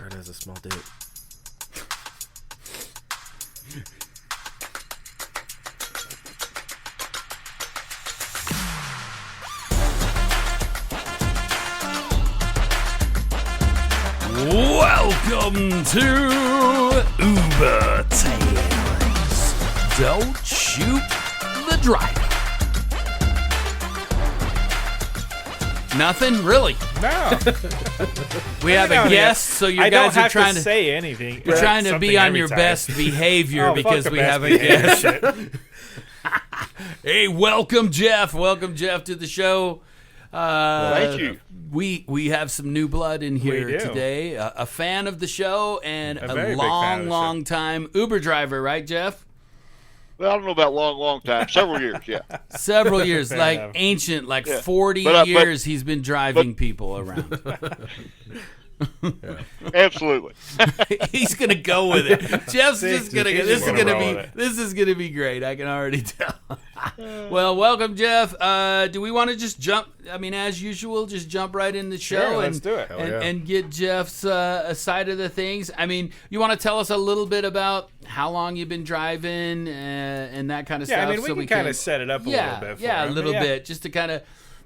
Bird has a small dick. Welcome to Uber Tales. Don't shoot the driver. Nothing? Really? No. We have a guest, so you guys are trying to to say anything. You're trying to be on your best behavior because we have a guest. Hey, welcome Jeff. Welcome Jeff to the show. Thank you. We have some new blood in here today. A fan of the show and a long time Uber driver, right, Jeff? Well, I don't know about long time. Several years, yeah. Several years, Fair like enough. ancient, like 40 years he's been driving people around. Absolutely. He's gonna go with it. Jeff's just gonna go. This is gonna be great. I can already tell. Well, welcome, Jeff. Do we want to just jump? I mean, as usual, just jump right in the show Let's do it. and get Jeff's side of the things. I mean, you want to tell us a little bit about how long you've been driving and that kind of stuff. Yeah, I mean, we can kind of set it up a little bit. A little bit, just to kind of.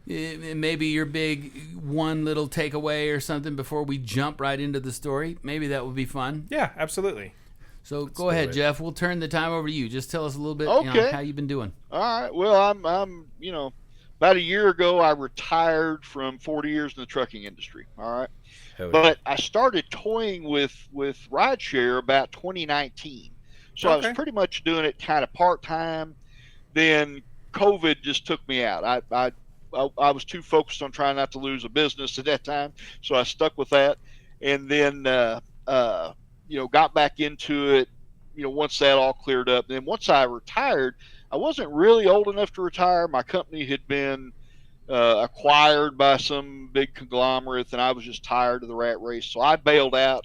Maybe your big one little takeaway or something before we jump right into the story. Maybe that would be fun. Yeah, absolutely. So go ahead, Jeff. We'll turn the time over to you. Just tell us a little bit how you've been doing. All right. Well, I'm about a year ago I retired from 40 years in the trucking industry. All right. But I started toying with Rideshare about 2019. So I was pretty much doing it kind of part-time. Then COVID just took me out. I was too focused on trying not to lose a business at that time, so I stuck with that, and then got back into it. Once that all cleared up, then once I retired, I wasn't really old enough to retire. My company had been acquired by some big conglomerate, and I was just tired of the rat race, so I bailed out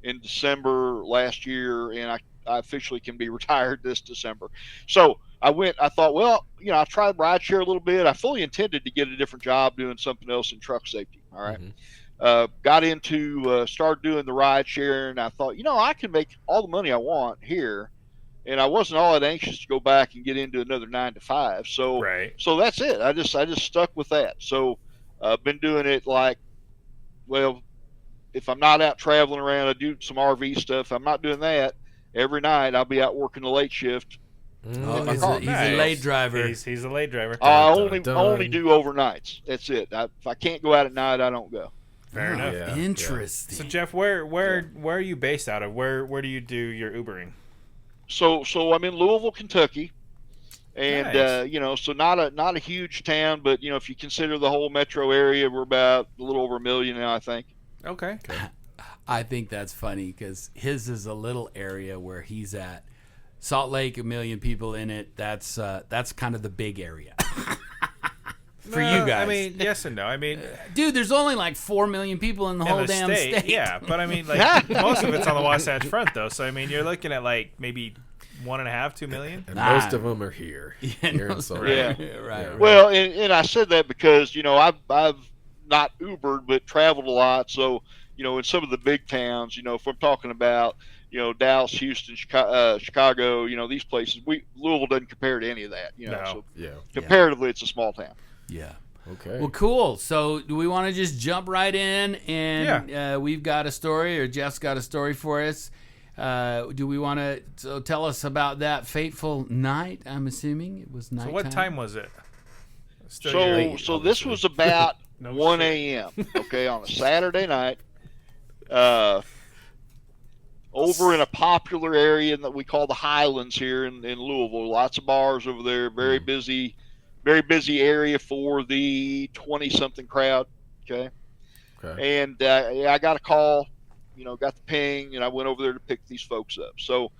in December last year, and I officially can be retired this December. So I thought, well, I've tried Rideshare a little bit. I fully intended to get a different job doing something else in truck safety. All right. Got into, started doing the Rideshare, and I thought, I can make all the money I want here. And I wasn't all that anxious to go back and get into another 9 to 5. So, so that's it. I just stuck with that. So I've been doing it if I'm not out traveling around, I do some RV stuff. I'm not doing that. Every night I'll be out working the late shift. He's a late driver. He's a late driver. I only do overnights. That's it. If I can't go out at night, I don't go. Fair enough. Yeah. Interesting. So Jeff, where are you based out of? Where do you do your Ubering? So I'm in Louisville, Kentucky, and nice. So not a huge town, but if you consider the whole metro area, we're about a little over 1 million now, I think. Okay. I think that's funny because his is a little area where he's at. Salt Lake, 1 million people in it. That's kind of the big area for you guys. I mean, yes and no. I mean, dude, there's only like 4 million people in the whole damn state. Yeah, but I mean, like most of it's on the Wasatch Front, though. So I mean, you're looking at like maybe 1.5, 2 million. And most of them are here. Right. Well, and I said that because I've not Ubered but traveled a lot, so. In some of the big towns, if we're talking about, Dallas, Houston, Chicago, these places, Louisville doesn't compare to any of that, So comparatively, it's a small town. Yeah. Okay. Well, cool. So do we want to just jump right in and we've got a story, or Jeff's got a story for us. Do we want to tell us about that fateful night? I'm assuming it was nighttime. So what time was it? So this was about 1 a.m., okay, on a Saturday night. Over in a popular area that we call the Highlands here in Louisville. Lots of bars over there. Very busy area for the 20-something crowd. Okay. And I got a call, got the ping, and I went over there to pick these folks up. So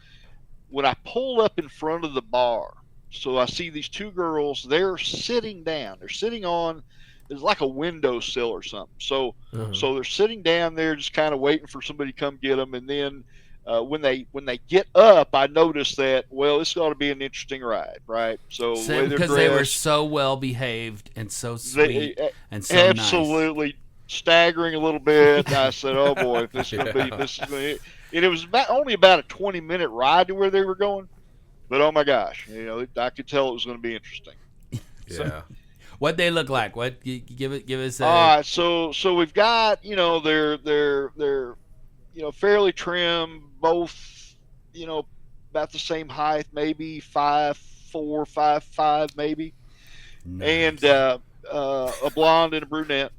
when I pulled up in front of the bar, so I see these two girls. They're sitting down. They're sitting on. There's like a windowsill or something. So they're sitting down there just kind of waiting for somebody to come get them. And then when they get up, I noticed that, this ought to be an interesting ride, right? So because they were so well behaved and so sweet and so absolutely nice. staggering a little bit. And I said, "Oh boy, this is going to be this is going." And it was only about a 20-minute ride to where they were going, but oh my gosh, I could tell it was going to be interesting. Yeah. What they look like? What give us? All right, so we've got they're fairly trim, both about the same height, maybe 5'4", 5'5", maybe, Nice. and a blonde and a brunette.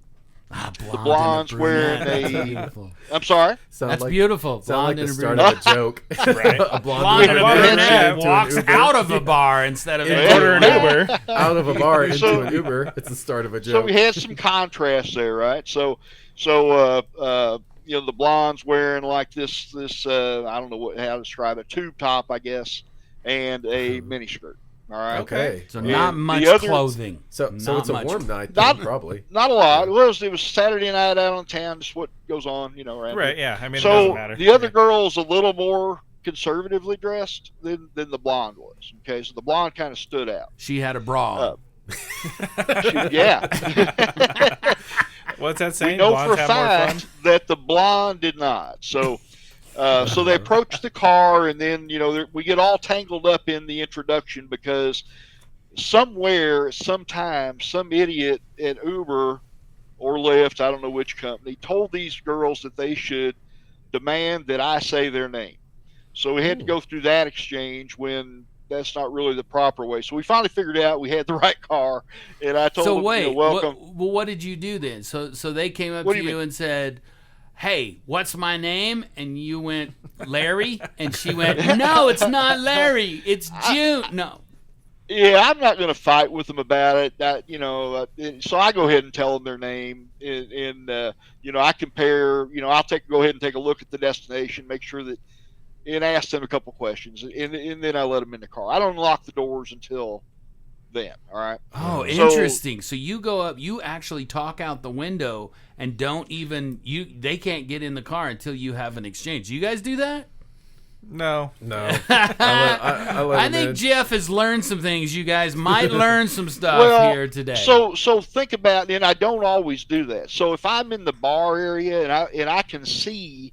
The blonde's wearing a. I'm sorry. That's beautiful. Sound Blonde like and the a start brunette. of a joke. Right. A Blonde and a brunette walks into an out of a bar instead of Order an Uber. out of a bar into So- an Uber. It's the start of a So joke. we had some contrast there, right? So the blonde's wearing like this I don't know how to describe it, tube top, I guess, and a mini skirt. All right. Okay. So And not the much other- clothing. So Not it's a much. warm night, Not- then, probably. Not a lot. It was Saturday night out in town. Just what goes on, around Right, here. yeah. I mean, it doesn't So matter. the other girl's a little more conservatively dressed than the blonde was. Okay, so the blonde kind of stood out. She had a bra. Yeah. What's that We saying? know Blondes for a have more fun? fact that the blonde did not. So they approach the car, and then we get all tangled up in the introduction because somewhere, sometime, some idiot at Uber or Lyft, I don't know which company, told these girls that they should demand that I say their name. So we had to go through that exchange when that's not really the proper way. So we finally figured out we had the right car, and I told So them, wait, welcome. what did you do then? So they came up What to do you you mean? and said, "Hey, what's my name?" And you went, "Larry," and she went, "No, it's not Larry. It's June." No. Yeah, I'm not going to fight with them about it. So I go ahead and tell them their name, and I compare. I'll go ahead and take a look at the destination, make sure that, and ask them a couple questions, and then I let them in the car. I don't lock the doors until then. All right. Oh, So- interesting. So you go up, you actually talk out the window and don't even they can't get in the car until you have an exchange. You guys do that? No. No. I let I him think in. Jeff has learned some things. You guys might learn some stuff Well, here today. So think about, and I don't always do that. So if I'm in the bar area and I can see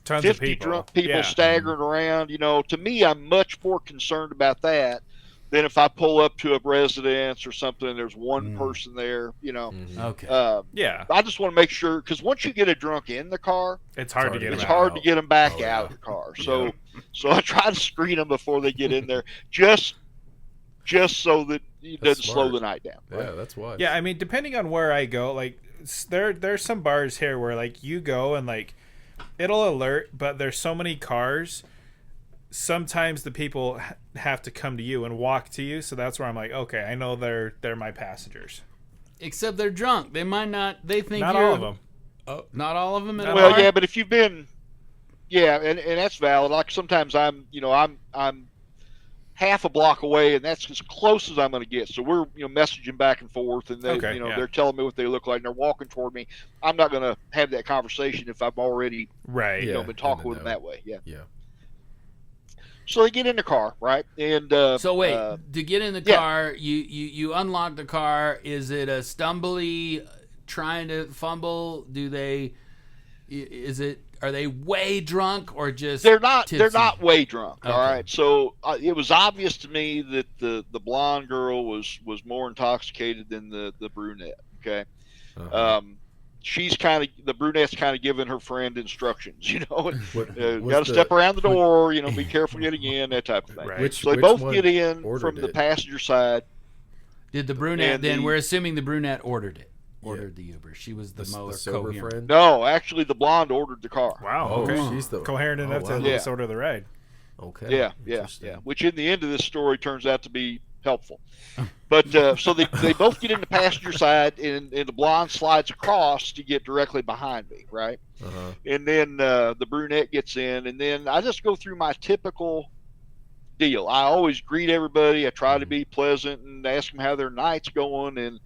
Tons 50 of people. drunk people Yeah. staggering around, to me, I'm much more concerned about that than if I pull up to a residence or something and there's one person there, okay. Yeah. I just want to make sure, because once you get a drunk in the car, It's hard to get it's them hard out. to get them back Oh, out yeah. of the car. So I try to screen them before they get in there, just so that it That's doesn't slow smart. the night down. Yeah, that's why. Yeah, I mean, depending on where I go, like there's some bars here where like you go and like it'll alert, but there's so many cars. Sometimes the people have to come to you and walk to you, so that's where I'm like, okay, I know they're my passengers. Except they're drunk. They might not. They think Not you're, all of them. Oh, not all of them. At Not all? Well, yeah, but if you've been, and that's valid. Like sometimes I'm half a block away, and that's as close as I'm going to get. So we're messaging back and forth, and they Okay, yeah. they're telling me what they look like, and they're walking toward me. I'm not going to have that conversation if I've already Right. Yeah. been talking in with the them know. that way. Yeah. Yeah. So they get in the car, right? And So wait, to get in the yeah. car, you unlock the car. Is it a stumbly, trying to fumble? Are they way drunk or just they're not tipsy? way drunk. Okay. All right. So it was obvious to me that the blonde girl was more intoxicated than the brunette. Okay. Uh-huh. The brunette's kind of giving her friend instructions, What- got to what's step the- around the door, be careful getting in, that type of thing. Right. Which, So they which both one get in ordered from the it? passenger side. Did the brunette? And Then the- we're assuming the brunette ordered it. Yeah. Ordered the Uber. She was the, The most sober coherent. friend? No, actually, the blonde ordered the car. Wow. Oh, Okay. she's the Coherent enough wow. to at Yeah. least order the ride. Okay. Yeah. Interesting. Which in the end of this story turns out to be helpful. But so they both get in the passenger side, and the blonde slides across to get directly behind me, right? Uh-huh. And then the brunette gets in, and then I just go through my typical deal. I always greet everybody. I try to be pleasant and ask them how their night's going, and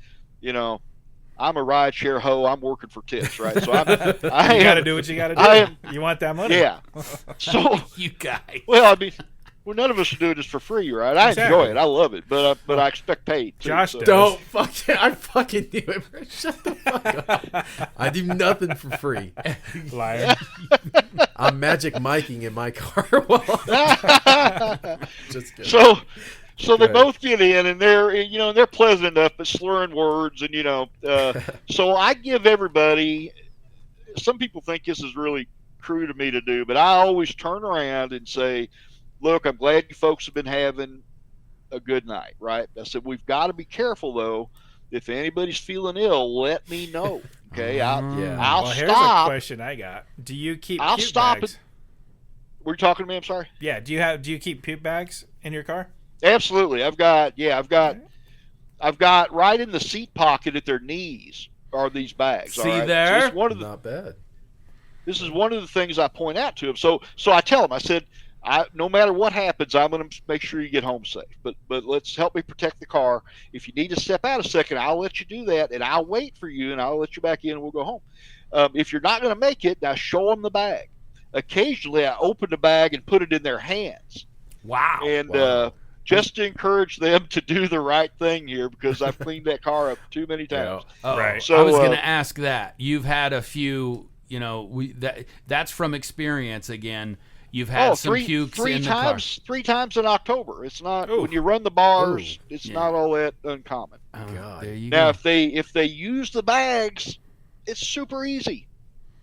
I'm a rideshare hoe. I'm working for tips, right? So You got to do what you got to do. I am- You want that money. Yeah. So You guys. well, I mean, Well, none of us are doing this for free, right? I enjoy it. I love it, but I expect paid. Too, Josh so. does. Don't fucking. I fucking knew it. Bro. Shut the fuck up. I do nothing for free. Liar. I'm magic miking in my car. Just kidding. So they both get in, and they're pleasant enough, but slurring words, and so I give everybody. Some people think this is really crude of me to do, but I always turn around and say, look, I'm glad you folks have been having a good night, right? I said, we've got to be careful, though. If anybody's feeling ill, let me know, okay? I'll well, stop. Here's a question I got. Do you keep I'll puke stop bags? it. Were you talking to me? I'm sorry? Yeah, do you keep puke bags in your car? Absolutely. I've got right in the seat pocket at their knees are these bags. See all right? there? So Not bad. this is one of the things I point out to them. So I tell them, I said, no matter what happens, I'm going to make sure you get home safe. But let's help me protect the car. If you need to step out a second, I'll let you do that, and I'll wait for you, and I'll let you back in, and we'll go home. If you're not going to make it, now show them the bag. Occasionally, I open the bag and put it in their hands. Wow. And just to encourage them to do the right thing here, because I've cleaned that car up too many times. Oh, Right. So I was going to ask that. You've had a few, that's from experience again. You've had some pukes in the car. 3 times in October. It's not Ooh. when you run the bars. It's not all that uncommon. Oh, God. there you Now, go. if they use the bags, it's super easy.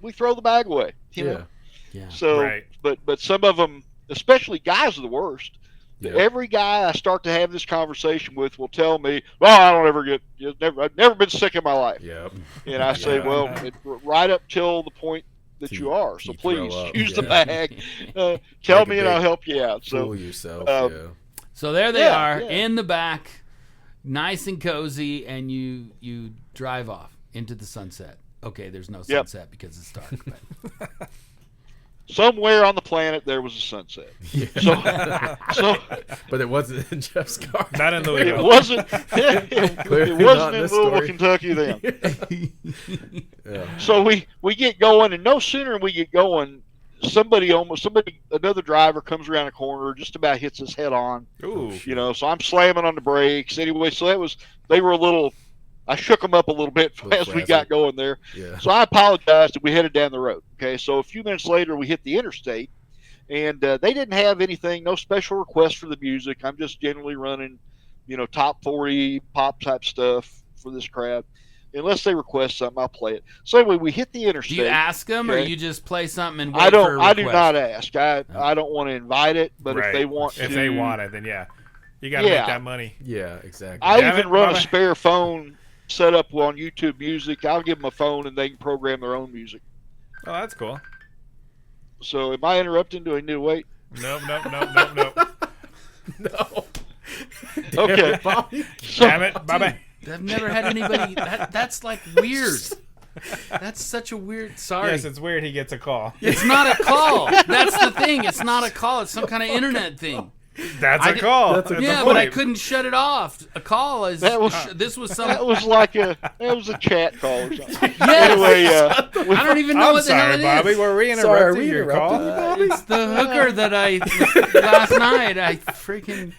We throw the bag away. You know? Yeah. So, Right. but some of them, especially guys, are the worst. Yeah. Every guy I start to have this conversation with will tell me, "Well, I don't ever I've never been sick in my life." Yep. And I say, "Well, right up till the point that you are. So you throw please up, use the yeah. bag. Tell Make me, a and I'll big help you out." Fool So yourself. So there they Yeah, are yeah. in the back, nice and cozy, and you drive off into the sunset. Okay, there's no sunset because it's dark. But. somewhere on the planet there was a sunset. So But it wasn't in Jeff's car. Not in it Louisville. wasn't. Clearly It not wasn't in this Louisville, story. Kentucky then. Yeah. So we get going, and no sooner than we get going, another driver comes around a corner, just about hits us head on. Ooh. So I'm slamming on the brakes anyway. So they were a little. I shook them up a little bit A little as we frazzled. got going there. Yeah. So I apologized, and we headed down the road. Okay, so a few minutes later, we hit the interstate, and they didn't have anything, no special requests for the music. I'm just generally running, top 40 pop type stuff for this crowd. Unless they request something, I'll play it. So anyway, we hit the interstate. Do you ask them, or okay? you just play something and wait I for a don't. I do request? not ask. I don't want to invite it, but Right. if they want If to, they want it, then yeah. You got to Yeah. make that money. Yeah, exactly. I Damn even it, run a Bubba. spare phone set up on YouTube Music. I'll give them a phone and they can program their own music. Oh, that's cool. So am I interrupting? Do I need to wait? Nope. No. Okay. it, Bobby. Damn it. Bye-bye. I've never had anybody. That's like weird. That's such a weird. Sorry. Yes, it's weird he gets a call. It's not a call. That's the thing. It's not a call. It's some kind of internet thing. That's I a did- call. That's a- the Yeah, but I point. couldn't shut it off. A call is. That was- This was some. That was like a chat call or something. Yes. Anyway, I don't even know I'm what the hell sorry, it is. Bobby. Were we Sorry, are interrupting we your interrupting call? you, Bobby? It's the hooker that I last night. I freaking.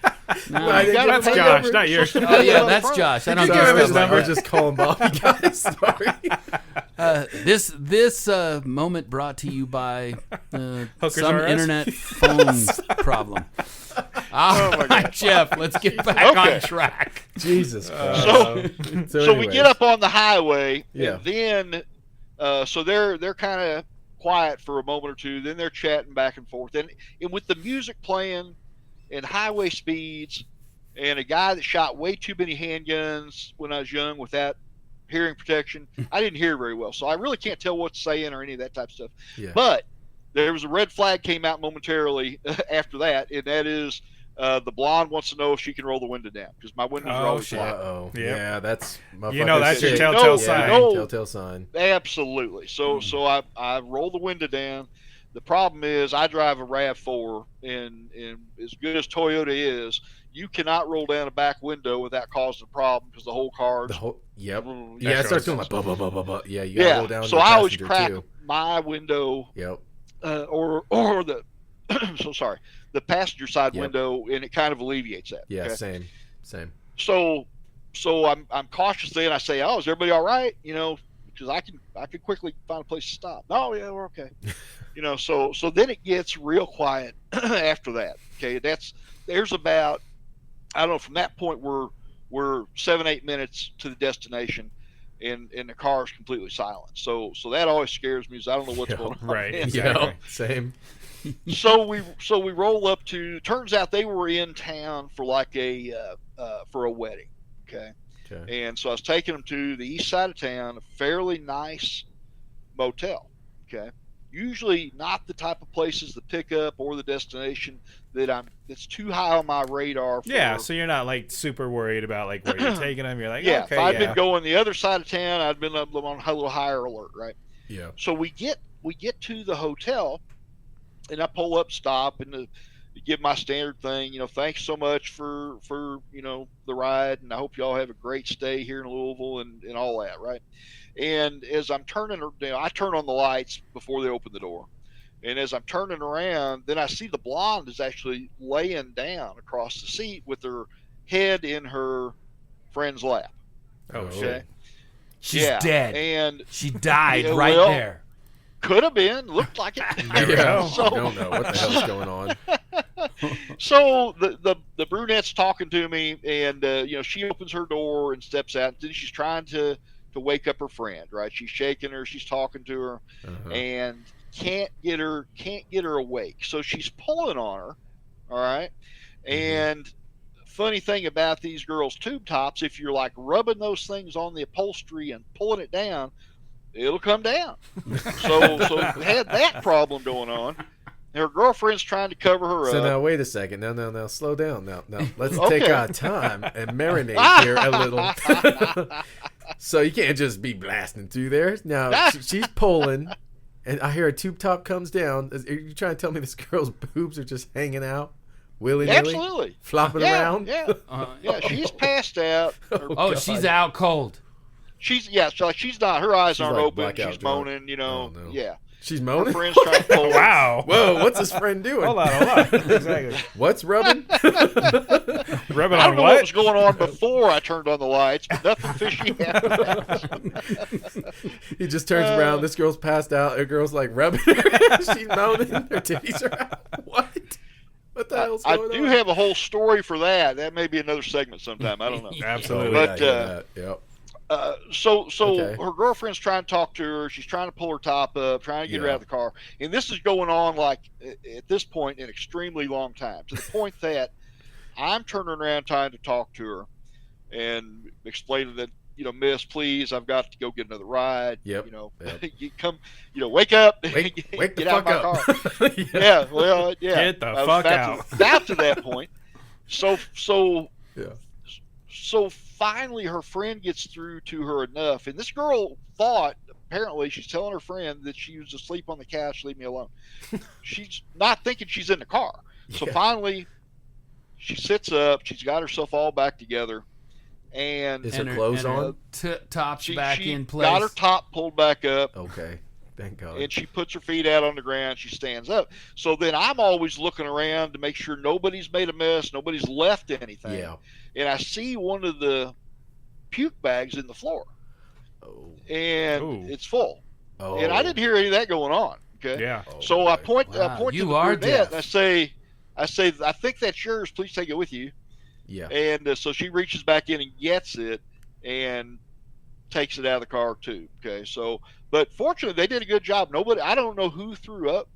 No. I didn't gotta get That's pay my Josh, number. not yours. Oh yeah, that's Josh. I don't you give give him stuff his like number? We're just calling Bobby guys. Sorry. This moment brought to you by Hookers some R Us? internet phone problem. All right, Jeff, let's get back Okay. on track. Jesus Christ. So we anyways. get up on the highway, Yeah. and then so they're kind of quiet for a moment or two. Then they're chatting back and forth, and with the music playing and highway speeds, and a guy that shot way too many handguns when I was young without hearing protection, I didn't hear very well, so I really can't tell what's saying or any of that type of stuff. Yeah. But there was a red flag came out momentarily after that, and that is the blonde wants to know if she can roll the window down because my windows are Oh, always shit. down. Uh-oh. Yep. Yeah, that's You know that's your shit. telltale No, sign. no. Telltale sign. Absolutely. So I roll the window down. The problem is I drive a RAV4, and as good as Toyota is, you cannot roll down a back window without causing a problem because the whole car's. Yep. Mm, Yeah, it starts doing like blah, blah, blah, blah, blah. Yeah, you gotta roll down so your I always passenger, crack too. my window Yep. or the so sorry, the passenger side Yep. window, and it kind of alleviates that. Yeah, okay? same. So I'm cautious then. I say, "Oh, is everybody all right?" You know, because I can quickly find a place to stop. Oh yeah, we're okay. You know, so then it gets real quiet after that. Okay, there's about, I don't know, from that point we're 7-8 minutes to the destination, and the car is completely silent. So that always scares me, because I don't know what's going on. Right. And Exactly. Yeah, same. so we roll up to. Turns out they were in town for like for a wedding. Okay. And so I was taking them to the east side of town, a fairly nice motel. Okay. Usually not the type of places, the pickup or the destination that's too high on my radar. Yeah, so you're not like super worried about like where you're taking them. You're like, yeah, okay, if I'd been going the other side of town, I'd been on a little higher alert, right? Yeah. So we get to the hotel, and I pull up, stop, and give my standard thing. You know, thanks so much for the ride, and I hope y'all have a great stay here in Louisville, and all that, right? And as I'm turning, I turn on the lights before they open the door. And as I'm turning around, then I see the blonde is actually laying down across the seat with her head in her friend's lap. Oh, Okay. shit. She's dead. And She died Yeah, right well, there. Could have been. Looked like it. Yeah. So- I don't know what the hell's going on. So the brunette's talking to me, and she opens her door and steps out. And then she's trying to wake up her friend, right? She's shaking her, she's talking to her, and can't get her awake. So she's pulling on her, all right? And funny thing about these girls' tube tops, if you're like rubbing those things on the upholstery and pulling it down, it'll come down. So had that problem going on. Her girlfriend's trying to cover her So up. now wait a second. Now slow down. Now let's Okay. take our time and marinate here a little. So you can't just be blasting through there. Now she's pulling, and I hear a tube top comes down. Are you trying to tell me this girl's boobs are just hanging out willy-nilly? Absolutely. Flopping around? Yeah. Yeah, she's passed out. Oh, she's out cold. She's not. Her eyes aren't like open. blackout She's drunk. moaning. Oh, no. Yeah. She's Her moaning? friend's trying to pull her. Wow. Whoa, what's his friend doing? Hold on. Exactly. What's rubbing? Rubbing I don't on know what what? was going on before I turned on the lights, but nothing fishy happened. That. He just turns around. This girl's passed out. The girl's like rubbing her. She's moaning. Her titties are out. What? What the hell's I going do on? have a whole story for that. That may be another segment sometime. I don't know. Absolutely. But, I hear that. Yep. So Okay. her girlfriend's trying to talk to her. She's trying to pull her top up, trying to get her Yeah. out of the car. And this is going on, like, at this point, an extremely long time, to the point that I'm turning around trying to talk to her and explaining that, miss, please, I've got to go get another ride. Yep. You come, wake up. Wake the get out fuck of my up. car. Yeah, well, yeah. Get the I was fuck about to that point. So Yeah. So finally, her friend gets through to her enough, and this girl thought, apparently, she's telling her friend that she was asleep on the couch. Leave me alone. She's not thinking she's in the car. So Yeah. finally, she sits up. She's got herself all back together, and Is her clothes on? Top's she back in place. got her top pulled back up. Okay. Thank God. And she puts her feet out on the ground. She stands up. So then I'm always looking around to make sure nobody's made a mess, nobody's left anything. Yeah. And I see one of the puke bags in the floor, Oh. and Ooh. it's full. Oh. And I didn't hear any of that going on. Okay. Yeah. Oh, So I boy. point Wow, to you the are brunette, deaf. and I say, I think that's yours. Please take it with you. Yeah. And so she reaches back in and gets it and takes it out of the car too. Okay. So, but fortunately, they did a good job. I don't know who threw up,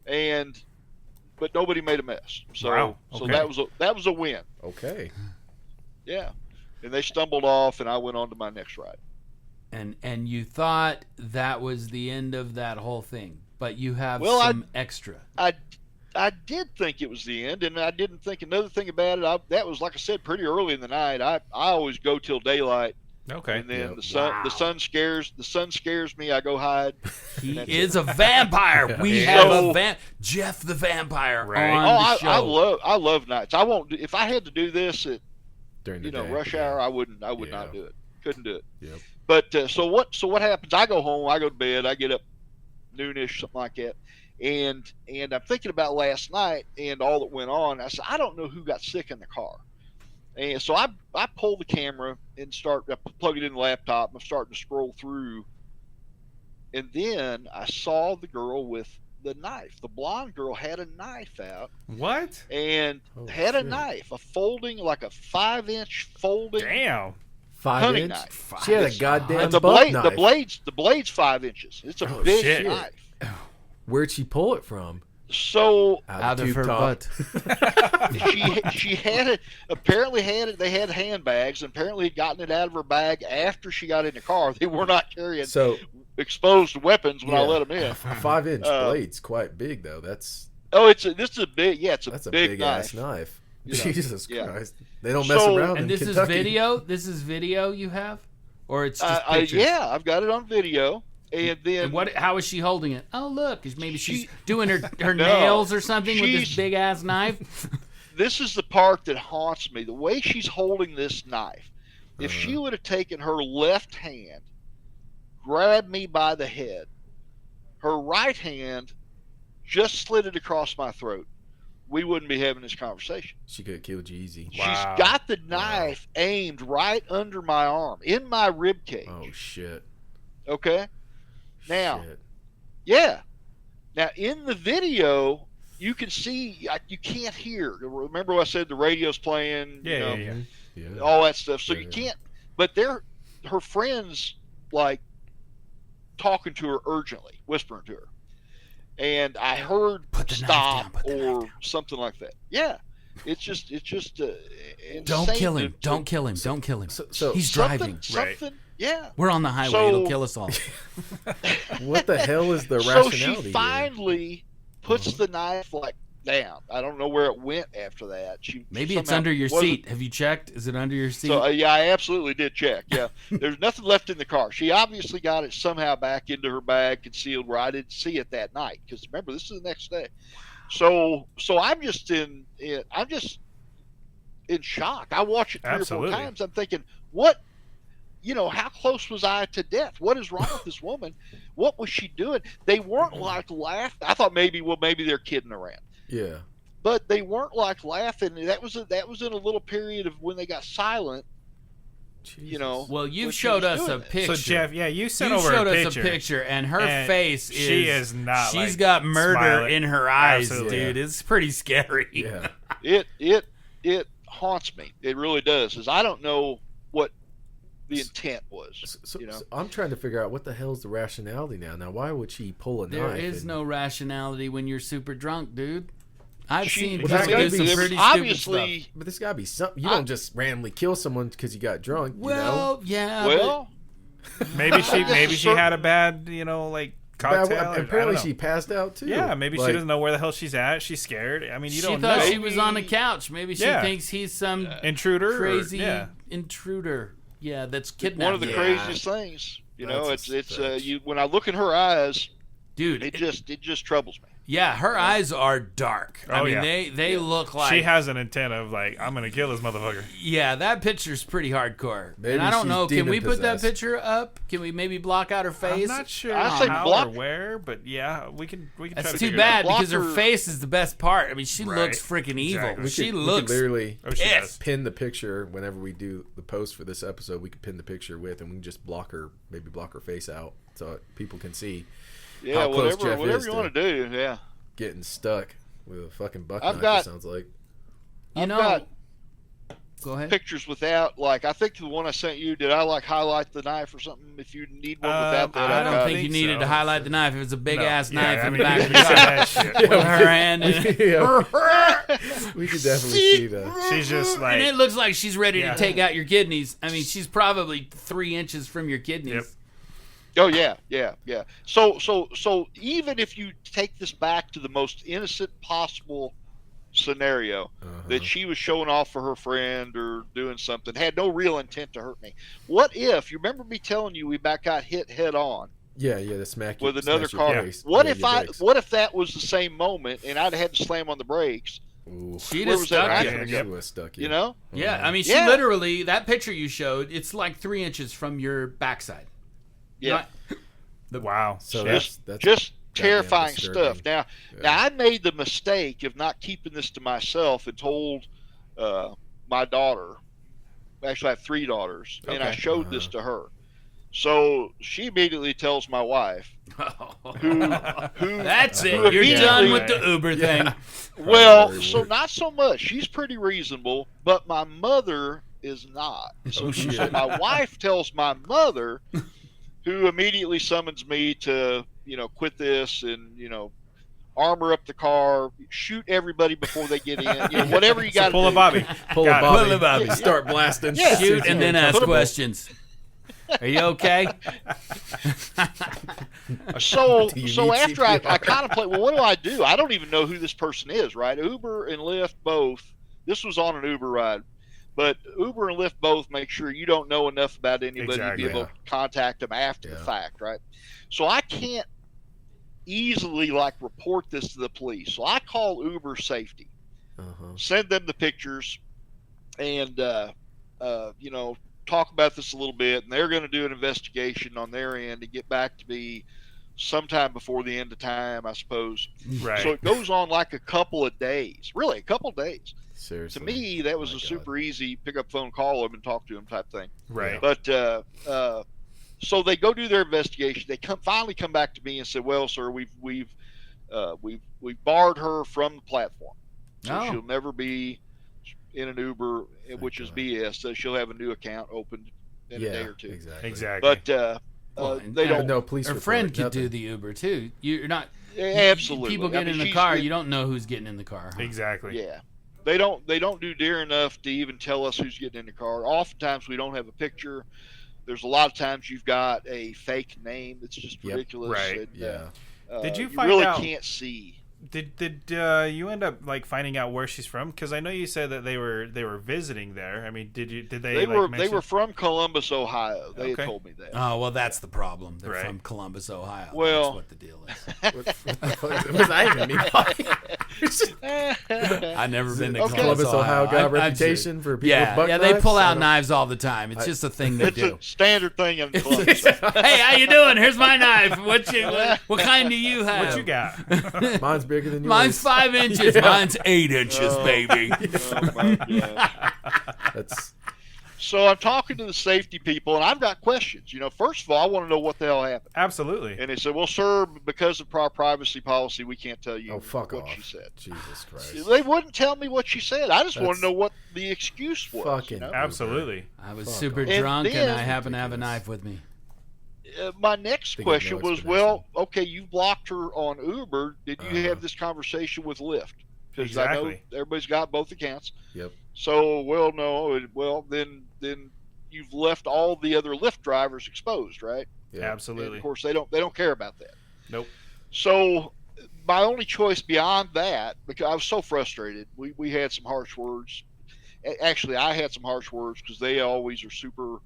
but nobody made a mess. So, Wow. so Okay. that was a win. Okay. Yeah. And they stumbled off, and I went on to my next ride. And you thought that was the end of that whole thing, but you have Well, some extra. I did think it was the end, and I didn't think another thing about it. That was, like I said, pretty early in the night. I always go till daylight, Okay. and then Yep. the sun scares me. I go hide. He That's is a vampire. We Yeah. have a Jeff the vampire Right. on Oh, the show. I love nights. I won't. If I had to do this at During the day. rush yeah. hour, I would Yeah. not do it. Couldn't do it. Yep. But so what happens? I go home. I go to bed. I get up noonish, something like that, And I'm thinking about last night and all that went on. I said, I don't know who got sick in the car. And so I pull the camera and plug it in the laptop. I'm starting to scroll through. And then I saw the girl with the knife. The blonde girl had a knife out. What? And a knife, a 5-inch folding. Damn. 5-inch? Knife. She had a goddamn the buck knife. The blade's 5 inches. It's a big knife. Where'd she pull it from? So out of her butt. she had it. Apparently they had handbags, and apparently had gotten it out of her bag after she got in the car. They were not carrying exposed weapons when I let them in. A 5-inch blade's quite big though. This is a big that's a big knife. Ass knife. You know? Jesus Christ. They don't mess around and in Kentucky. This is video you have? Or it's just pictures? Yeah, I've got it on video. And then how is she holding it? Oh, look, maybe she's doing her nails or something with this big ass knife. This is the part that haunts me. The way she's holding this knife. If she would have taken her left hand, grabbed me by the head, her right hand just slid it across my throat, we wouldn't be having this conversation. She could have killed you easy. Wow. She's got the knife aimed right under my arm, in my rib cage. Oh shit. Okay. Now, Now, in the video, you can see, you can't hear. Remember what I said, the radio's playing, all that stuff. So you can't, but her friends, like, talking to her urgently, whispering to her. And I heard stop or something like that. Yeah. It's just Don't kill him. Don't kill him. Don't kill him. So he's driving. Something. Yeah. We're on the highway. It'll kill us all. What the hell is the rationality? So she finally puts the knife down. I don't know where it went after that. Maybe it's under your seat. Have you checked? Is it under your seat? So I absolutely did check. Yeah. There's nothing left in the car. She obviously got it somehow back into her bag, concealed where I didn't see it that night. Because remember, this is the next day. So I'm just in shock. I watch it 3 or 4 times. I'm thinking, what? How close was I to death? What is wrong with this woman? What was she doing? They weren't laughing. I thought maybe they're kidding around. Yeah. But they weren't laughing. That was in a little period of when they got silent. Jesus. Well, you've showed us a picture. So Jeff, you sent over a picture. Us a picture, and her face is. She is not. She's got murder smiling. in her eyes, Absolutely. dude. It's pretty scary. Yeah. It haunts me. It really does. Is I don't know what the intent was. So I'm trying to figure out what the hell's the rationality now. Now, why would she pull a knife? There is no rationality when you're super drunk, dude. I've seen people do some pretty obviously stupid stuff. But there's got to be something. You don't just randomly kill someone because you got drunk. Well, yeah. Well, maybe she had a bad, cocktail. Apparently she passed out too. Yeah, maybe she doesn't know where the hell she's at. She's scared. I mean, you don't know. She thought she was on the couch. Maybe she thinks he's some intruder, crazy intruder. Yeah, that's kidnapped. One of the craziest things. When I look in her eyes, dude, it just troubles me. Yeah, her eyes are dark. I mean, they look like she has an intent of I'm gonna kill this motherfucker. Yeah, that picture's pretty hardcore. Maybe and I don't know. Can we put that demon-possessed. picture up? Can we maybe block out her face? I'm not sure I say how block. or where, but yeah, we can. Try That's to too figure bad it out. because her face is the best part. I mean, she looks freaking evil. Exactly. She We looks could literally pissed. pin the picture whenever we do the post for this episode. We could pin the picture with, and we can just block her face out so people can see. Yeah, how close whatever Jeff is you want to do. Yeah. Getting stuck with a fucking buck I've knife. It sounds like. Go ahead. Pictures without, I think the one I sent you, did I highlight the knife or something? If you need one without that, I don't got think it. you needed to highlight the knife. If it's a big ass knife in the you back of the said car. that shit. With her hand in it. We could definitely see that. She's just And it looks like she's ready to take out your kidneys. I mean, she's probably 3 inches from your kidneys. Yep. Oh yeah. So even if you take this back to the most innocent possible scenario, that she was showing off for her friend or doing something, had no real intent to hurt me. What if you remember me telling you we got hit head on? Yeah, the smack with another smash your car. face. What Yeah, what if that was the same moment and I'd had to slam on the brakes? Ooh. She'd Where have was that stuck knife you. gonna She go? was stuck. You know? Yeah, I mean, she Yeah. literally, that picture you showed, it's like 3 inches from your backside. Yeah. wow. So Just terrifying stuff. Now I made the mistake of not keeping this to myself and told my daughter. Actually, I have 3 daughters, and I showed this to her. So she immediately tells my wife, who that's it. You're done with the Uber thing. Well, so not so much. She's pretty reasonable, but my mother is not. So my wife tells my mother, who immediately summons me to, quit this and, armor up the car, shoot everybody before they get in, whatever you got to do. Pull a Bobby. Pull a Bobby. Start blasting. Yeah. Shoot and then ask questions. Are you okay? So after I contemplate, well, what do? I don't even know who this person is, right? Uber and Lyft both. This was on an Uber ride. But Uber and Lyft both make sure you don't know enough about anybody to be able to contact them after the fact, right? So I can't easily report this to the police. So I call Uber safety, send them the pictures, and talk about this a little bit, and they're going to do an investigation on their end to get back to me sometime before the end of time, I suppose. Right. So it goes on a couple of days, really a couple of days. Seriously. To me, that was super easy pick up phone, call them, and talk to them type thing. Right. But so they go do their investigation. They finally come back to me and say, "Well, sir, we've barred her from the platform, so she'll never be in an Uber, which is BS. So she'll have a new account opened in a day or two." Exactly. But they don't. No police. Her friend could do the Uber too. You're not. Absolutely. People get in the car. You don't know who's getting in the car. Huh? Exactly. Yeah. They don't do dear enough to even tell us who's getting in the car. Oftentimes we don't have a picture. There's a lot of times you've got a fake name that's just ridiculous. Right. And, did you you find really out? Can't see. Did you end up finding out where she's from? Because I know you said that they were visiting there. I mean, did they? They were from Columbus, Ohio. They had told me that. Oh well, that's the problem. They're from Columbus, Ohio. Well, that's what the deal is. What does that even mean? I've never been to Columbus, Ohio. Got a reputation for people with buck knives? They pull out knives all the time. It's just a thing they do. It's a standard thing in Columbus. Hey, how you doing? Here's my knife. What kind do you have? What you got? Mine's bigger than yours. Mine's 5 inches. Mine's 8 inches, baby. Oh my God. That's. So I'm talking to the safety people, and I've got questions. First of all, I want to know what the hell happened. Absolutely. And they said, "Well, sir, because of our privacy policy, we can't tell you what she said." Jesus Christ. They wouldn't tell me what she said. I just want to know what the excuse was. Fucking absolutely. I was super drunk, and I happen to have a knife with me. My next question was, well, okay, you blocked her on Uber. Did you have this conversation with Lyft? Because I know everybody's got both accounts. Yep. So, no. Well, then you've left all the other Lyft drivers exposed, right? Yeah, absolutely. And of course, they don't care about that. Nope. So my only choice beyond that, because I was so frustrated, we had some harsh words. Actually, I had some harsh words because they always are super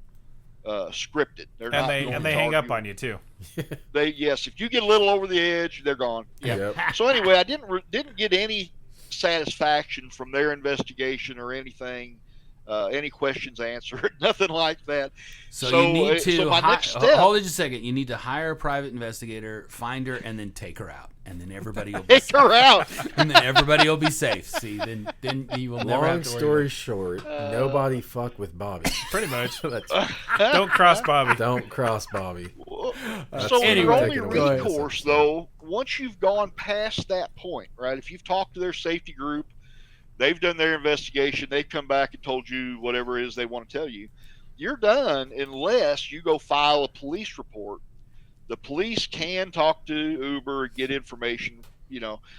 scripted. And they hang up on you too. If you get a little over the edge, they're gone. Yep. So anyway, I didn't get any satisfaction from their investigation or anything, any questions answered, nothing like that. So you need to my next step, hold it just a second. You need to hire a private investigator, find her, and then take her out, and then everybody will take her out, and then everybody will be safe. See, then you will never have to worry. Long story short, nobody fuck with Bobby. Pretty much. Don't cross Bobby. Don't cross Bobby. So your only recourse, though, once you've gone past that point, right? If you've talked to their safety group, they've done their investigation, they've come back and told you whatever it is they want to tell you, you're done unless you go file a police report. The police can talk to Uber and get information,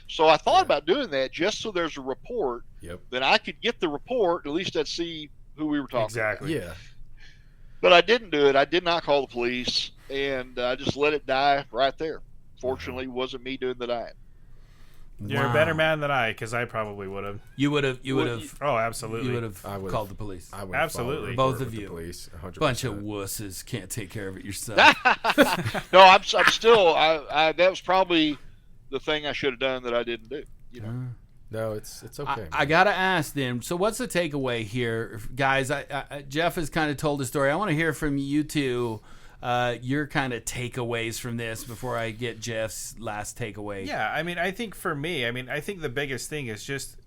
So I thought about doing that just so there's a report. Yep. Then I could get the report, at least I'd see who we were talking about. Exactly. Yeah. But I didn't do it. I did not call the police, and I just let it die right there. Fortunately, it wasn't me doing the dying. You're a better man than I, because I probably would have. You would have. Oh, absolutely. You would have called the police. I would absolutely. Both of you. Police, 100%. Bunch of wusses can't take care of it yourself. No, I'm still. That was probably the thing I should have done that I didn't do. No, it's okay. I gotta ask then. So what's the takeaway here, guys? Jeff has kind of told the story. I want to hear from you two. your kind of takeaways from this before I get Jeff's last takeaway. Yeah, I mean, I think for me, I think the biggest thing is just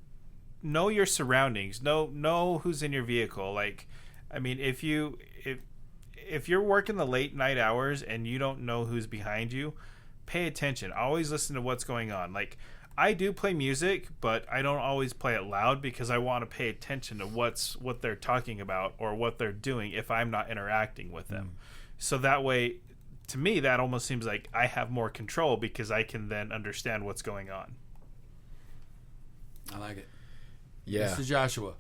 know your surroundings. Know who's in your vehicle. Like, I mean, if you're working the late night hours and you don't know who's behind you, pay attention. Always listen to what's going on. Like, I do play music, but I don't always play it loud because I want to pay attention to what they're talking about or what they're doing if I'm not interacting with them. So that way, to me, that almost seems like I have more control because I can then understand what's going on. I like it. Yeah. Mr. Joshua.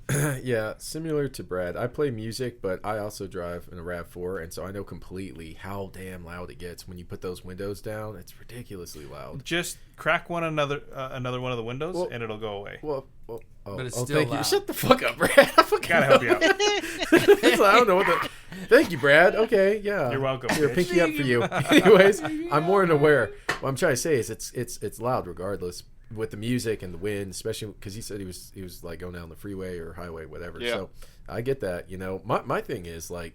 Yeah, similar to Brad. I play music, but I also drive in a RAV4, and so I know completely how damn loud it gets when you put those windows down. It's ridiculously loud. Just crack another one of the windows, and it'll go away. But it's still thank loud. you. Shut the fuck up, Brad. I fucking Gotta help you out. I don't know what the... Thank you, Brad. Okay, yeah. You're welcome. Here, pinky up for you. Anyways, I'm more than aware. What I'm trying to say is it's loud regardless. With the music and the wind, especially because he said he was like going down the freeway or highway, whatever. Yeah. So I get that. My thing is like,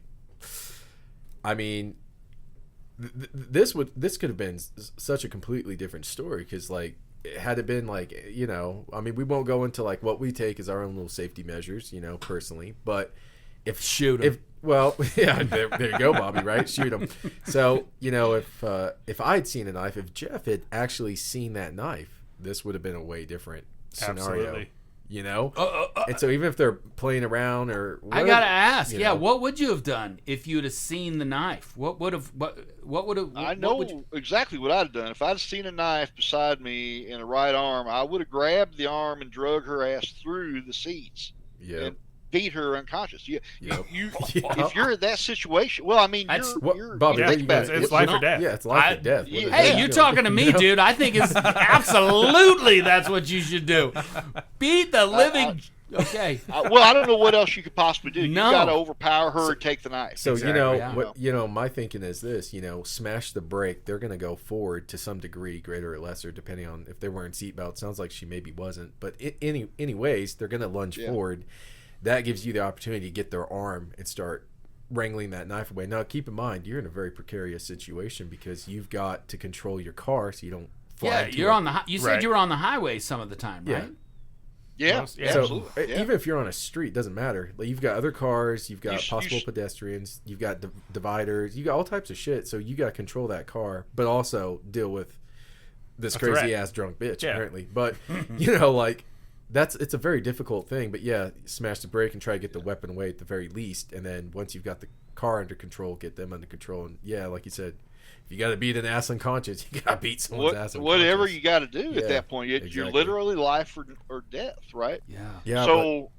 I mean, this could have been such a completely different story because like had it been like I mean we won't go into like what we take as our own little safety measures personally, but if yeah, there you go, Bobby, right? Shoot him. So if I had seen a knife, if Jeff had actually seen that knife, this would have been a way different scenario. Absolutely. And so even if they're playing around or whatever, I gotta ask, what would you have done if you'd have seen the knife? What would have? I know exactly what I'd have done. If I'd seen a knife beside me in a right arm, I would have grabbed the arm and drug her ass through the seats. Yeah. And beat her unconscious. If you're in that situation, well, I mean, you're Bobby, it's life or death. Yeah, it's life or death. Hey, you're talking to me, dude. I think it's absolutely that's what you should do. Beat the living. Okay. Well, I don't know what else you could possibly do. No. You got to overpower her and take the knife. So Exactly. my thinking is this. Smash the brake. They're gonna go forward to some degree, greater or lesser, depending on if they're wearing seatbelts. Sounds like she maybe wasn't, but anyways, they're gonna lunge forward. That gives you the opportunity to get their arm and start wrangling that knife away. Now, keep in mind, you're in a very precarious situation because you've got to control your car so you don't fly. Yeah, you're on the. You said Right. you were on the highway some of the time, right? Yeah, So absolutely. even if you're on a street, it doesn't matter. Like you've got other cars, you've got possible pedestrians, you've got dividers, you got all types of shit. So you got to control that car, but also deal with this crazy ass drunk bitch apparently. But it's a very difficult thing. But yeah, smash the brake and try to get the weapon away at the very least, and then once you've got the car under control, get them under control. And yeah, like you said, if you got to beat an ass unconscious, you got to beat someone's ass unconscious. Whatever you got to do at that point, you're exactly. literally life or death, right? Yeah. So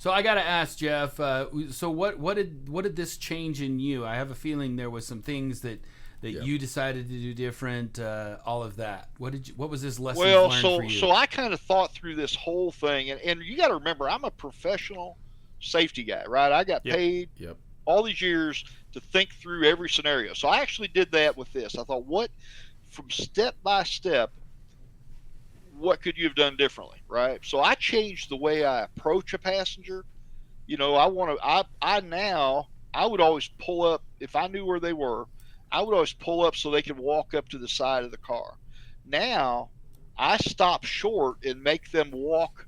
I got to ask Jeff. So what did this change in you? I have a feeling there was some things that you decided to do different. All of that. What was this lesson learned for you? So I kind of thought through this whole thing, and you got to remember, I'm a professional safety guy, right? I got paid all these years to think through every scenario. So I actually did that with this. I thought, from step by step, what could you have done differently, right? So I changed the way I approach a passenger. I would always pull up if I knew where they were. I would always pull up so they could walk up to the side of the car. Now I stop short and make them walk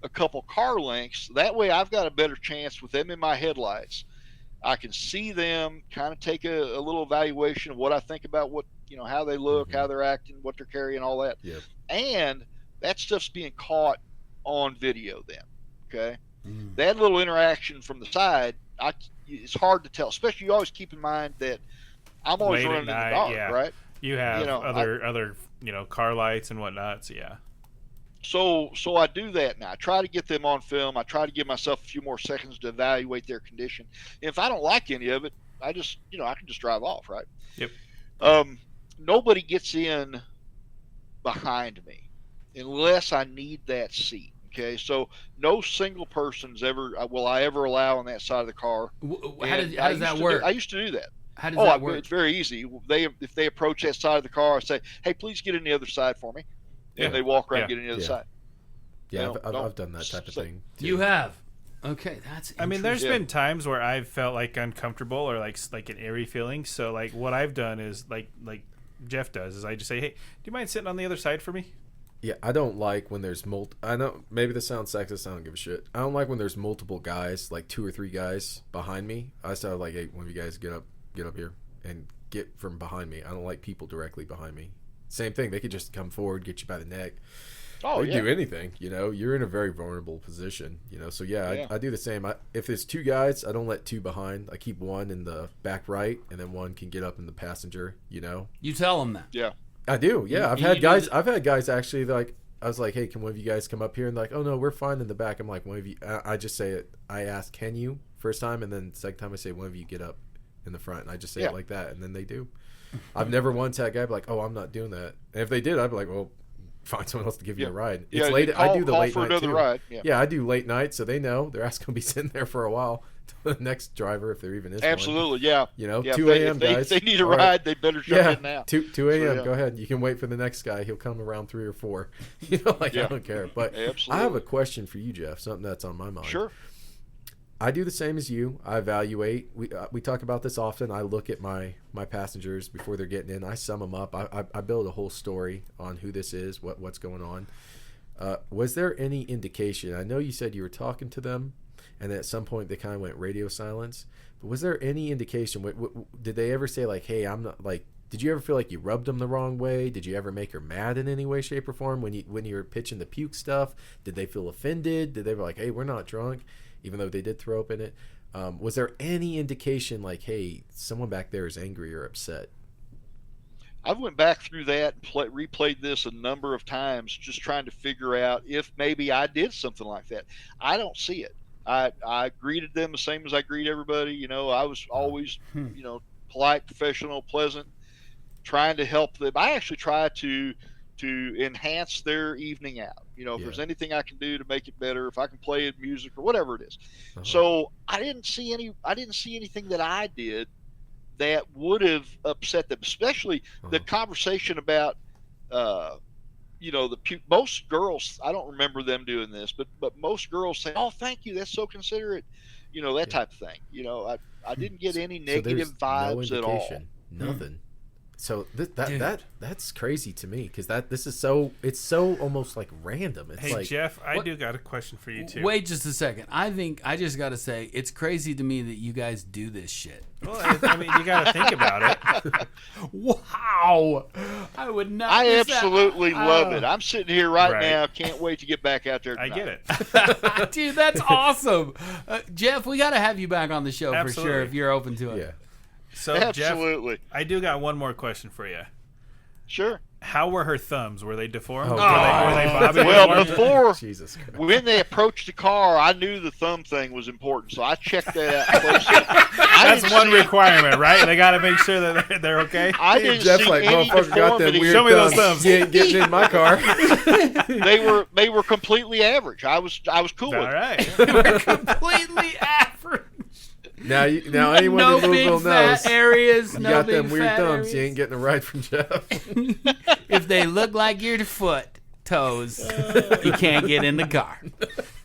a couple car lengths. That way I've got a better chance with them in my headlights. I can see them, kind of take a little evaluation of what I think about how they look, how they're acting, what they're carrying, all that. Yep. And that stuff's being caught on video then. Okay. That little interaction from the side, it's hard to tell, especially you always keep in mind that I'm always running in the dark, right? You have other car lights and whatnot. So yeah. So I do that now. I try to get them on film. I try to give myself a few more seconds to evaluate their condition. And if I don't like any of it, I just I can just drive off, right? Yep. Nobody gets in behind me unless I need that seat. Okay, so no single person's will I ever allow on that side of the car. How does that work? I used to do that. How does that work? It's very easy. If they approach that side of the car, I say, "Hey, please get in the other side for me," and they walk around and get in the other side. Yeah, I've done that type of thing. You have. Okay, that's. I mean, there's been times where I've felt like uncomfortable or like an eerie feeling. So like what I've done is like Jeff does is I just say, hey, do you mind sitting on the other side for me? Yeah, I don't like when there's I know maybe this sounds sexist. I don't give a shit. I don't like when there's multiple guys, like 2 or 3 guys behind me. I start like, hey, one of you guys get up here and get from behind me. I don't like people directly behind me. Same thing. They could just come forward, get you by the neck. Oh, they do anything. You're in a very vulnerable position. So I do the same. If there's 2 guys, I don't let 2 behind. I keep one in the back right, and then one can get up in the passenger. You tell them that. Yeah. I do, yeah. I've had guys actually like, I was like, hey, can one of you guys come up here? And like, oh no, we're fine in the back. I'm like, one of you. I just say it. I ask, can you first time, and then second time I say, one of you get up in the front, and I just say it like that, and then they do. I've never once had a guy be like, oh, I'm not doing that. And if they did, I'd be like, well, find someone else to give you a ride. It's late. I do the late night too. Ride. Yeah, I do late night, so they know their ass gonna be sitting there for a while. The next driver, if there even is absolutely, one. Yeah. 2 a.m. guys. If they need a ride, they better jump in now. 2 a.m. Go ahead. You can wait for the next guy. He'll come around 3 or 4. I don't care. But absolutely. I have a question for you, Jeff. Something that's on my mind. Sure. I do the same as you. I evaluate. We talk about this often. I look at my passengers before they're getting in. I sum them up. I build a whole story on who this is, what's going on. Was there any indication? I know you said you were talking to them, and at some point they kind of went radio silence. But was there any indication? Did they ever say like, "Hey, I'm not like"? Did you ever feel like you rubbed them the wrong way? Did you ever make her mad in any way, shape, or form when you were pitching the puke stuff? Did they feel offended? Did they be like, "Hey, we're not drunk," even though they did throw up in it? Was there any indication like, "Hey, someone back there is angry or upset"? I went back through that and replayed this a number of times, just trying to figure out if maybe I did something like that. I don't see it. I greeted them the same as I greet everybody. I was always, polite, professional, pleasant, trying to help them. I actually try to enhance their evening out. If there's anything I can do to make it better, if I can play music or whatever it is. So I didn't see anything that I did that would have upset them, especially the conversation about, most girls, I don't remember them doing this, but most girls say, "Oh, thank you. That's so considerate." That type of thing. I didn't get any negative vibes at all. Nothing. So that's crazy to me because it's so almost like random. It's hey, Jeff, I do got a question for you too. Wait just a second. I think I just got to say it's crazy to me that you guys do this shit. Well, I mean, you got to think about it. Wow, I would not. I absolutely love it. I'm sitting here right now. Can't wait to get back out there tonight. I get it, dude. That's awesome, Jeff. We got to have you back on the show for sure if you're open to it. Yeah. So, absolutely. Jeff, I do got one more question for you. Sure. How were her thumbs? Were they deformed? Oh, were they bobbing? Well, before Jesus Christ. when they approached the car, I knew the thumb thing was important, so I checked that out closely. That's one requirement, right? They got to make sure that they're okay. I didn't Jeff see like, any motherfucker got them deformity. weird Show me those thumbs. You ain't getting in my car. They were completely average. I was cool with All right. Completely average. Now anyone no in Louisville big fat knows areas. you No got big them weird fat thumbs. areas. You ain't getting a ride from Jeff. If they look like your toes, you can't get in the car.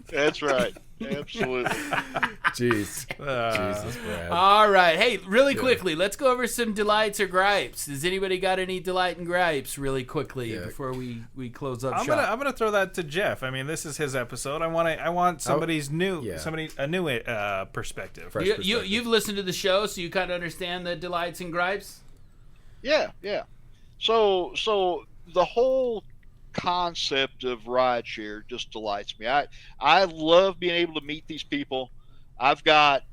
That's right. Absolutely. Jeez. Jesus, Brad. All right. Hey, really quickly, let's go over some delights or gripes. Does anybody got any delight and gripes really quickly before we close up shop? I'm gonna throw that to Jeff. I mean, this is his episode. I want somebody's new perspective. You've listened to the show, so you kind of understand the delights and gripes? Yeah. So the whole concept of rideshare just delights me. I love being able to meet these people. I've got,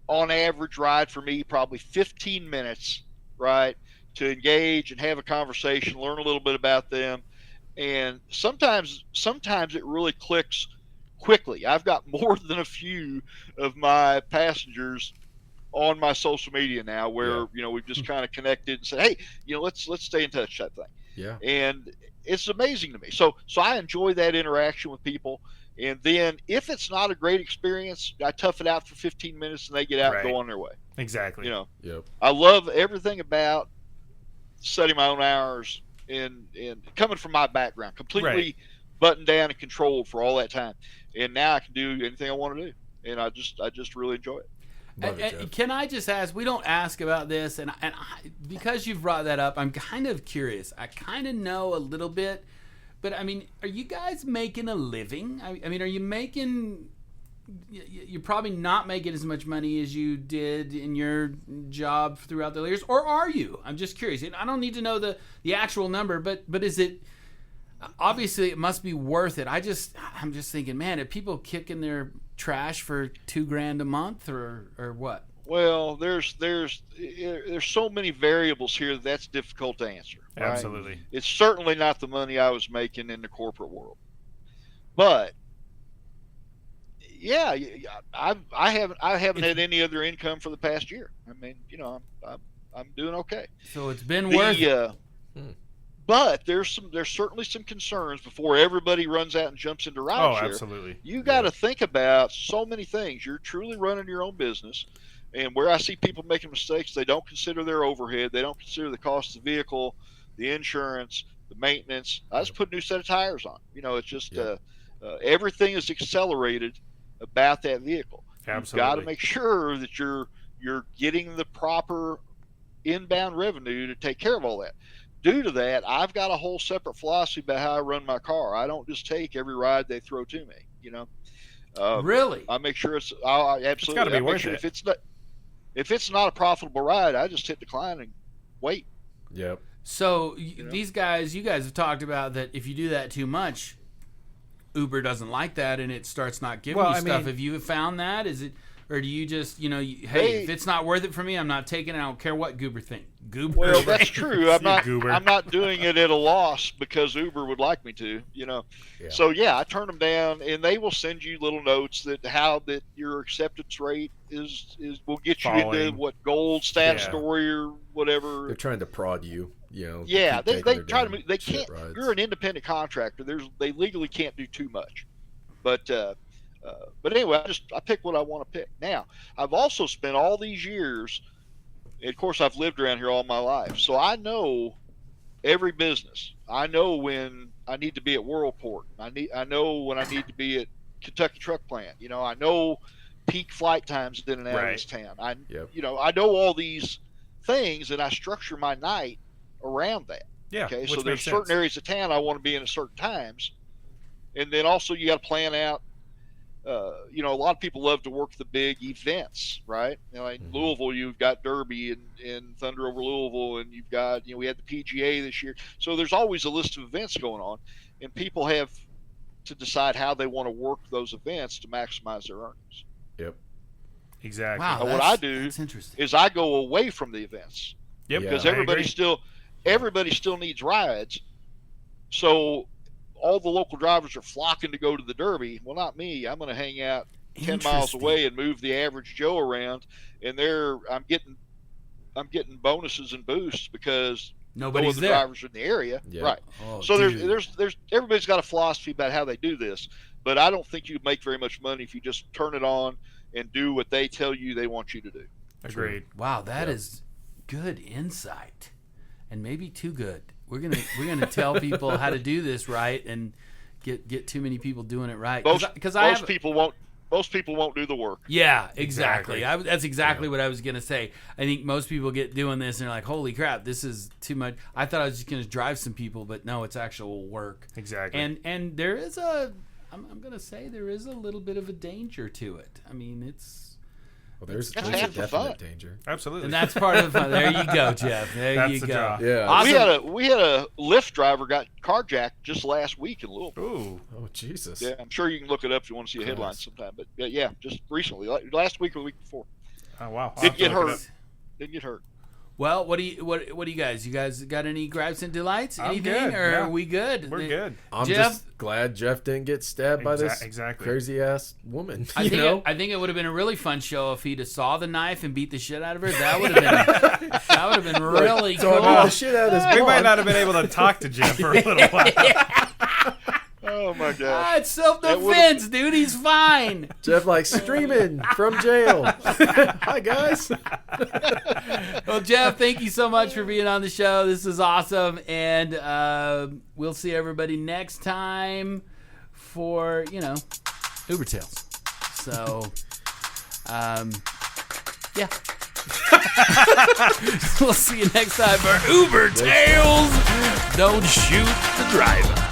on average, ride for me probably 15 minutes, right, to engage and have a conversation, learn a little bit about them, and sometimes it really clicks quickly. I've got more than a few of my passengers on my social media now where we've just kind of connected and said, hey, let's stay in touch, type thing. Yeah. And it's amazing to me. So I enjoy that interaction with people. And then if it's not a great experience, I tough it out for 15 minutes and they get out and go on their way. Exactly. Yep. I love everything about setting my own hours and coming from my background, completely buttoned down and controlled for all that time. And now I can do anything I want to do. and I just really enjoy it. And can I just ask? We don't ask about this, and because you've brought that up, I'm kind of curious. I kind of know a little bit, but I mean, are you guys making a living? I mean, are you making? You're probably not making as much money as you did in your job throughout the years, or are you? I'm just curious. I don't need to know the actual number, but is it? Obviously, it must be worth it. I'm just thinking, man, are people kicking their trash for $2,000 a month or what? Well, there's so many variables here that's difficult to answer. Right? Absolutely. It's certainly not the money I was making in the corporate world, but yeah, I haven't had any other income for the past year. I mean, I'm doing okay. So it's been worth it. But there's certainly some concerns before everybody runs out and jumps into rideshare. Oh, absolutely. You got to think about so many things. You're truly running your own business, and where I see people making mistakes, they don't consider their overhead, they don't consider the cost of the vehicle, the insurance, the maintenance. I just put a new set of tires on. It's just everything is accelerated about that vehicle. Absolutely. You've got to make sure that you're getting the proper inbound revenue to take care of all that. Due to that, I've got a whole separate philosophy about how I run my car. I don't just take every ride they throw to me. Really? I make sure absolutely. It's got to be worth it. If it's not a profitable ride, I just hit decline and wait. Yep. So you guys have talked about that. If you do that too much, Uber doesn't like that, and it starts not giving you stuff. Have you found that? Is it, or do you just hey, if it's not worth it for me, I'm not taking it. I don't care what Goober think. Goober. Well, that's true. I'm not doing it at a loss because Uber would like me to. Yeah. So I turn them down, and they will send you little notes that your acceptance rate is will get you into what gold status story or whatever. They're trying to prod you. Yeah, they try to. They can't. You're an independent contractor. They legally can't do too much, but anyway, I pick what I want to pick. Now, I've also spent all these years. And of course, I've lived around here all my life, so I know every business. I know when I need to be at Worldport. I know when I need to be at Kentucky Truck Plant. I know peak flight times in and out of this town. I know all these things, and I structure my night around that. Yeah. Okay. So there's certain areas of town I want to be in at certain times, and then also you got to plan out. A lot of people love to work the big events, right? In Louisville, you've got Derby and Thunder over Louisville, and you've got, we had the PGA this year. So there's always a list of events going on, and people have to decide how they want to work those events to maximize their earnings. Yep. Exactly. Wow, what I do is I go away from the events. Yep. Because everybody still needs rides. So all the local drivers are flocking to go to the Derby. Well, not me. I'm going to hang out 10 miles away and move the average Joe around, and I'm getting bonuses and boosts because nobody's there. Drivers are in the area, right? Oh, so there's everybody's got a philosophy about how they do this, but I don't think you make very much money if you just turn it on and do what they tell you they want you to do. Agreed. Wow, that is good insight, and maybe too good. We're gonna tell people how to do this right and get too many people doing it right. Most people won't do the work. Yeah, exactly. That's exactly what I was gonna say. I think most people get doing this and they're like, "Holy crap, this is too much." I thought I was just gonna drive some people, but no, it's actual work. Exactly. And there is I'm gonna say there is a little bit of a danger to it. I mean, it's. Well, there's a definite danger. Absolutely. And that's part of there you go, Jeff. There you go. Draw. Yeah. Awesome. We had a Lyft driver got carjacked just last week in Louisville. Ooh. Oh, Jesus. Yeah, I'm sure you can look it up if you want to see a headline sometime. But yeah, just recently, last week or the week before. Oh, wow. Didn't get hurt. Well, what do you guys? You guys got any gripes and delights? I'm Anything, good. or Yeah. are we good? We're good. I'm Jeff? just glad Jeff didn't get stabbed by this crazy ass woman. I think it would have been a really fun show if he'd have saw the knife and beat the shit out of her. That would have been really so cool. I beat the shit out of his We mom. might not have been able to talk to Jeff for a little while. Oh my gosh! It's self-defense, dude. He's fine. Jeff streaming from jail. Hi guys. Well, Jeff, thank you so much for being on the show. This is awesome, and we'll see everybody next time for Uber Tales. So Yeah. We'll see you next time for Uber Tales. Don't shoot the driver.